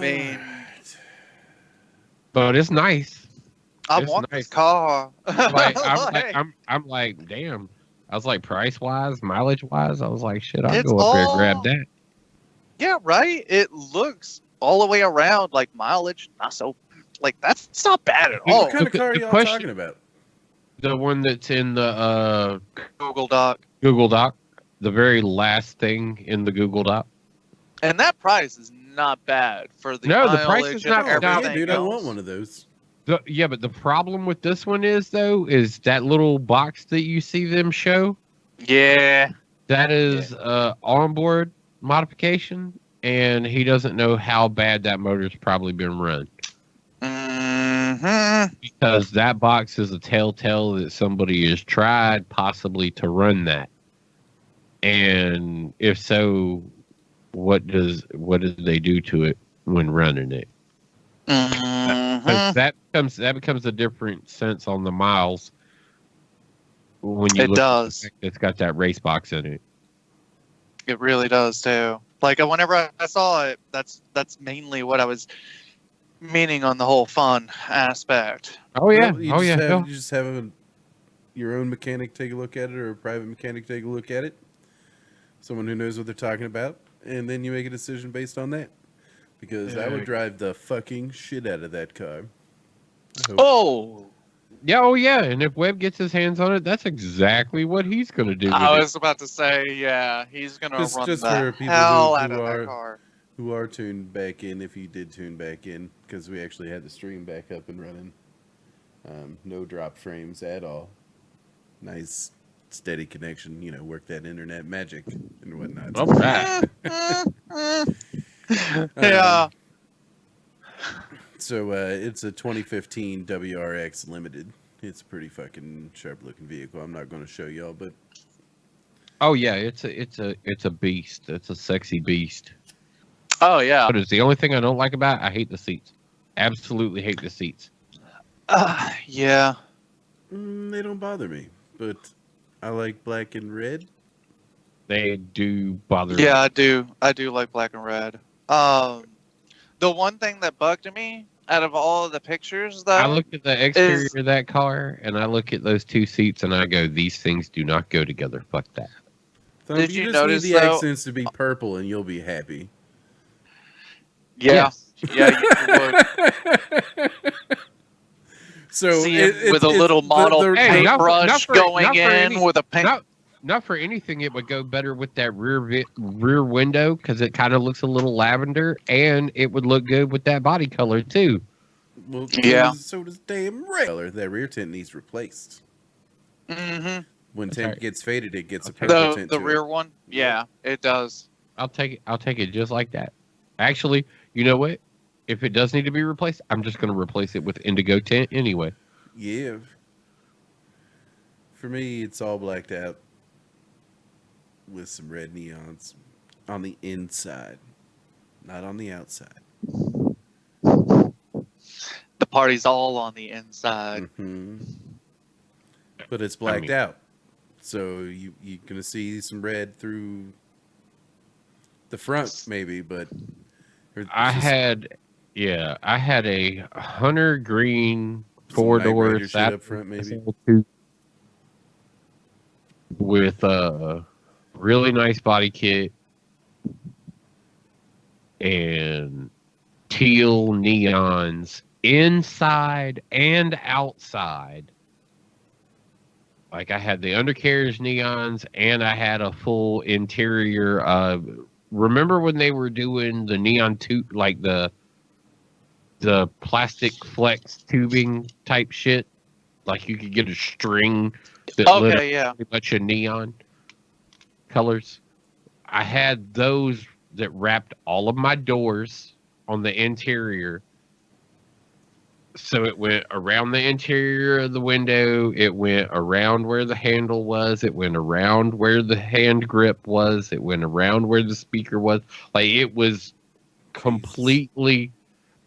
mean, but it's nice. I It's want nice. this car. I'm like, damn. I was like, price wise, mileage wise, I was like, shit, I'll It's go up there and grab all, that. yeah, right. It looks all the way around like mileage, not so, like that's not bad at Dude, all. What kind of car are the y'all question- talking about? The one that's in the Google Doc, Google Doc, the very last thing in the Google Doc. and that price is not bad for the No, the price mileage is and not bad. everything Yeah, dude, I else. want one of those. Yeah, but the problem with this one is though, is that little box that you see them show. Yeah, That is onboard modification, and he doesn't know how bad that motor's probably been run. Because that box is a telltale that somebody has tried possibly to run that. And if so, what did they do to it when running it? 'Cause that becomes a different sense on the miles when you It look at the does. fact that it's got that race box in it. It really does too. Like whenever I saw it, that's mainly what I was meaning on the whole fun aspect. Oh yeah, Well, you just have your own mechanic take a look at it, or a private mechanic take a look at it. Someone who knows what they're talking about, and then you make a decision based on that. Because I would drive the fucking shit out of that car. Oh, yeah. And if Webb gets his hands on it, that's exactly what he's going to do. I with was about to say, yeah, he's gonna Just run for the people hell who out of are- that car. Who are tuned back in, if you did tune back in, because we actually had the stream back up and running. No drop frames at all. Nice, steady connection. Work that internet magic and whatnot. it. All right. Yeah. So it's a 2015 WRX Limited. It's a pretty fucking sharp looking vehicle. I'm not going to show y'all, but Oh yeah, it's a beast. It's a sexy beast. Oh yeah. But it's the only thing I don't like about it. I hate the seats. Absolutely hate the seats. Yeah. they don't bother me. But I like black and red. They do bother me. Yeah, I do. I do like black and red. The one thing that bugged me out of all of the pictures, though, I look at the exterior of that car and I look at those two seats and I go, these things do not go together. Fuck that. So Did you you just notice, need the though- accents to be purple and you'll be happy. yeah, Yes. yeah, you would So see him with a little model Hey, not for- paintbrush not for- going not for in any- with a paint. Not for anything, it would go better with that rear window because it kind of looks a little lavender, and it would look good with that body color too. Well, Yeah. So does damn red color. That rear tint needs replaced. Mm-hmm. When That's tint right. gets faded, it gets a purple The tint the to rear it. one, yeah, it does. I'll take it just like that. Actually, you know what? If it does need to be replaced, I'm just going to replace it with indigo tint anyway. Yeah. For me, it's all blacked out with some red neons on the inside, not on the outside. The party's all on the inside. hmm But it's blacked out, so you're gonna see some red through the front, maybe. But or I just had a hunter green some Knight 4-door Rider shit up front, maybe. with a really nice body kit and teal neons inside and outside. Like I had the undercarriage neons and I had a full interior. Remember when they were doing the neon tube, like the plastic flex tubing type shit? Like you could get a string that lit up Okay, yeah. pretty much a neon colors. I had those that wrapped all of my doors on the interior. So it went around the interior of the window. It went around where the handle was. It went around where the hand grip was. It went around where the speaker was. Like it was completely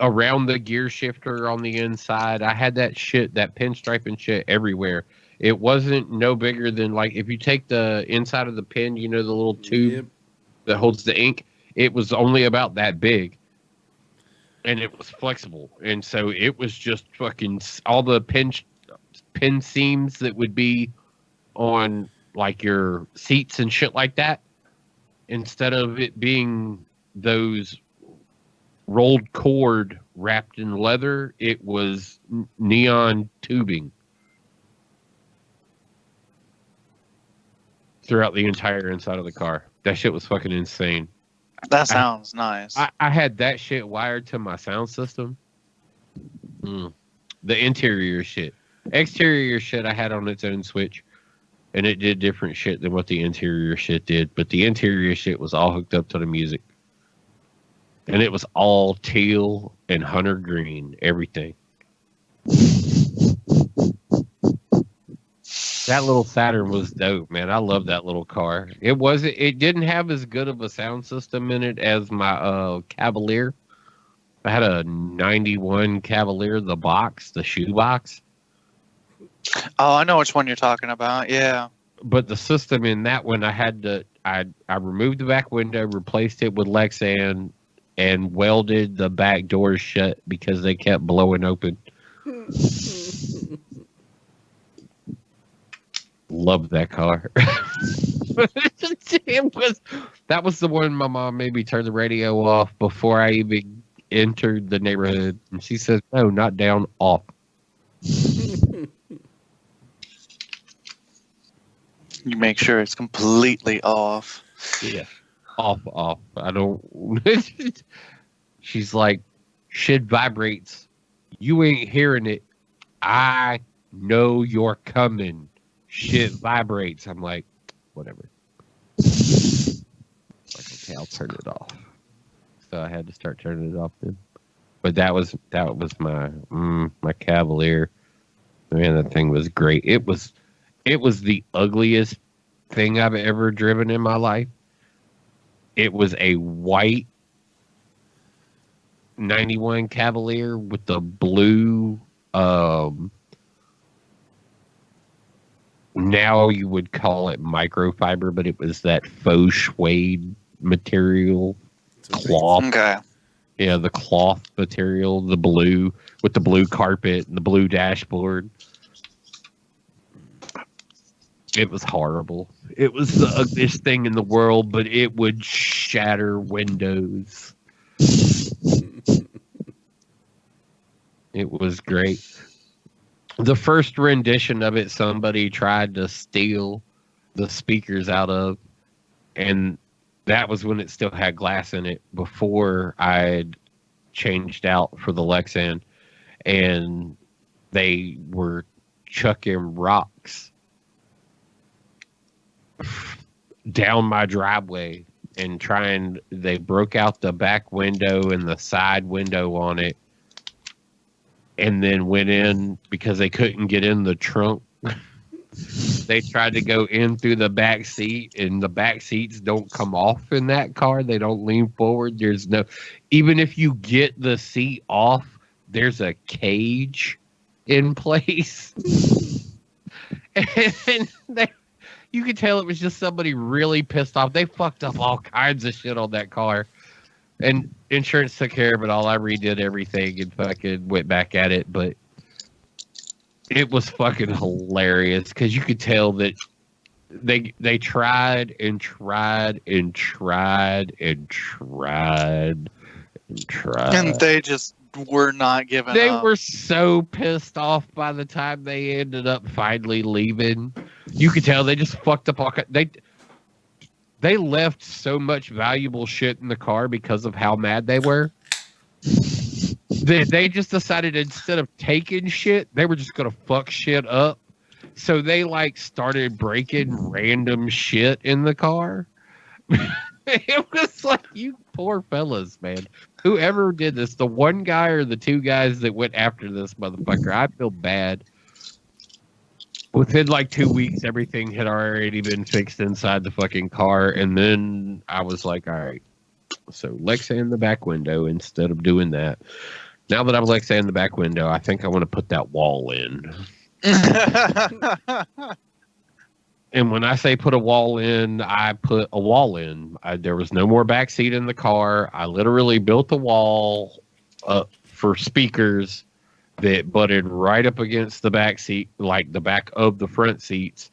around the gear shifter on the inside. I had that shit, that pinstriping shit everywhere. It wasn't no bigger than like if you take the inside of the pin, you know, the little tube Yep. that holds the ink. It was only about that big. and it was flexible, and so it was just fucking all the pin seams that would be on like your seats and shit like that. Instead of it being those rolled cord wrapped in leather, it was neon tubing throughout the entire inside of the car. That shit was fucking insane. That sounds nice. I had that shit wired to my sound system. The interior shit. Exterior shit I had on its own switch, and it did different shit than what the interior shit did. But the interior shit was all hooked up to the music. And it was all teal and hunter green, everything. That little Saturn was dope, man. I love that little car. It didn't have as good of a sound system in it as my Cavalier. I had a 91 Cavalier, the shoe box. Oh, I know which one you're talking about. Yeah. But the system in that one, I removed the back window, replaced it with Lexan, and welded the back doors shut because they kept blowing open. Loved that car. That was the one my mom made me turn the radio off before I even entered the neighborhood. And she says, no, not down, off. You make sure it's completely off. Yeah. Off. I don't. She's like, shit vibrates. You ain't hearing it. I know you're coming. Shit vibrates. I'm like, whatever. Like, okay, I'll turn it off. So I had to start turning it off then. But that was my Cavalier. Man, that thing was great. It was the ugliest thing I've ever driven in my life. It was a white 91 Cavalier with the blue, now you would call it microfiber, but it was that faux suede material, cloth. Okay. Yeah, the cloth material, the blue, with the blue carpet and the blue dashboard. It was horrible. It was the ugliest thing in the world, but it would shatter windows. It was great. The first rendition of it, somebody tried to steal the speakers out of, and that was when it still had glass in it before I'd changed out for the Lexan, and they were chucking rocks down my driveway and they broke out the back window and the side window on it, and then went in because they couldn't get in the trunk. They tried to go in through the back seat, and the back seats don't come off in that car. They don't lean forward. Even if you get the seat off, there's a cage in place. And you could tell it was just somebody really pissed off. They fucked up all kinds of shit on that car. And insurance took care of it all. I redid everything and fucking went back at it. But it was fucking hilarious because you could tell that they tried and tried and tried and tried and tried. And they just were not giving They up. were so pissed off by the time they ended up finally leaving. You could tell they just fucked up all. They left so much valuable shit in the car because of how mad they were. They just decided instead of taking shit, they were just gonna fuck shit up. So they started breaking random shit in the car. It was like, you poor fellas, man. Whoever did this, the one guy or the two guys that went after this motherfucker, I feel bad. Within 2 weeks, everything had already been fixed inside the fucking car. And then I was like, all right, so Lexan the back window instead of doing that. Now that I'm Lexan the back window, I think I want to put that wall in. And when I say put a wall in, I put a wall in. There was no more backseat in the car. I literally built a wall for speakers that butted right up against the back seat, like the back of the front seats,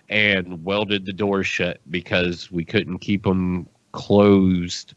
and welded the doors shut because we couldn't keep them closed